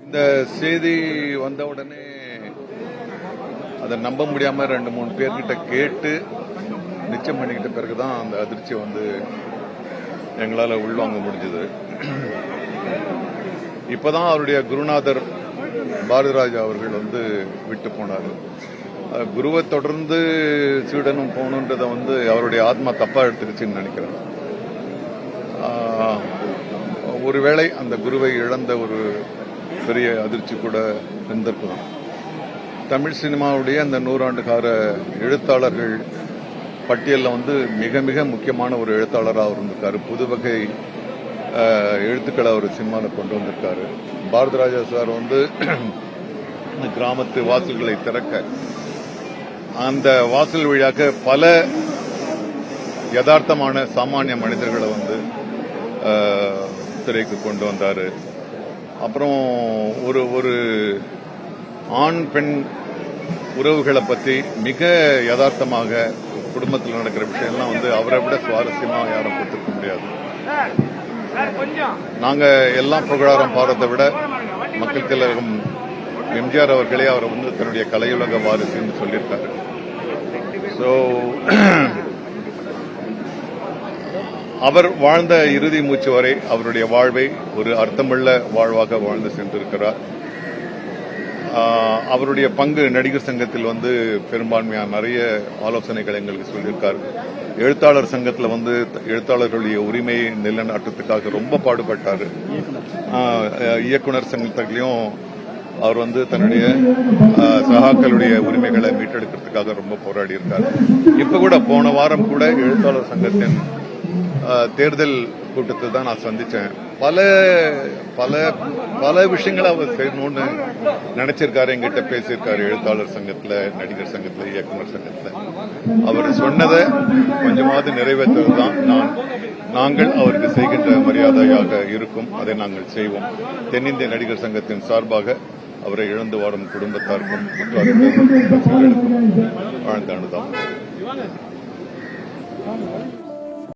இந்த செய்தி வந்த உடனே அதை நம்ப முடியாம 2-3 பேர்கிட்ட கேட்டு நிச்சயம் பண்ணிக்கிட்ட பிறகுதான் அந்த அதிர்ச்சியை எங்களால் உள்வாங்க முடிஞ்சது. இப்பதான் அவருடைய குருநாதர் பாரதிராஜா அவர்கள் விட்டு போனார். குருவை தொடர்ந்து சீடனும் போகணுன்றதை அவருடைய ஆத்மா தப்பா எடுத்துருச்சுன்னு நினைக்கிறேன். ஒருவேளை அந்த குருவை இழந்த ஒரு பெரிய அதிர்ச்சி கூட இருந்திருக்கலாம். தமிழ் சினிமாவுடைய அந்த 100 ஆண்டு கால எழுத்தாளர்கள் பட்டியலில் மிக மிக முக்கியமான ஒரு எழுத்தாளராக இருந்திருக்காரு. புது வகை எழுத்துக்களை அவர் சினிமாவில் கொண்டு வந்திருக்காரு. பாரதிராஜா சார் கிராமத்து வாசல்களை திறக்க அந்த வாசல் வழியாக பல யதார்த்தமான சாமானிய மனிதர்களை திரைக்கு கொண்டு வந்தாரு. அப்புறம் ஒரு ஆண் பெண் உறவுகளை பற்றி மிக யதார்த்தமாக குடும்பத்தில் நடக்கிற விஷயம்லாம் அவரை விட சுவாரஸ்யமா யாரும் கொடுத்திருக்க முடியாது. நாங்க எல்லாம் புகழாரம் பாடுறதை விட மக்கள் திலகம் எம்ஜிஆர் அவர்களே அவரை தன்னுடைய கலையுலக வாரிசுன்னு சொல்லியிருக்காரு. ஸோ அவர் வாழ்ந்த இறுதி மூச்சு வரை அவருடைய வாழ்வை ஒரு அர்த்தமுள்ள வாழ்வாக வாழ்ந்து சென்றிருக்கிறார். அவருடைய பங்கு நடிகர் சங்கத்தில் பெரும்பான்மையான நிறைய ஆலோசனைகள் எங்களுக்கு சொல்லியிருக்காரு. எழுத்தாளர் சங்கத்தில் எழுத்தாளர்களுடைய உரிமையை நிலைநாட்டுறதுக்காக ரொம்ப பாடுபட்டார். இயக்குனர் சங்கத்திலையும் அவர் தன்னுடைய சகாக்களுடைய உரிமைகளை மீட்டெடுக்கிறதுக்காக ரொம்ப போராடி இருக்கார். இப்ப கூட போன வாரம் கூட எழுத்தாளர் சங்கத்தின் தேர்தல் கூட்டத்தை தான் நான் சந்திச்சேன். பல பல பல விஷயங்களை அவர் செய்யணும்னு நினைச்சிருக்காரு, எங்கிட்ட பேசியிருக்காரு. எழுத்தாளர் சங்கத்துல, நடிகர் சங்கத்துல, இயக்குனர் சங்கத்துல அவர் சொன்னதை கொஞ்சமாவது நிறைவேற்றுவதுதான் நாங்கள் அவருக்கு செய்கின்ற மரியாதையாக இருக்கும். அதை நாங்கள் செய்வோம். தென்னிந்திய நடிகர் சங்கத்தின் சார்பாக அவரை இழந்து வாடும் குடும்பத்தாருக்கும் மற்றவர்களுக்கும் ஆழ்ந்த அனுதாபம்.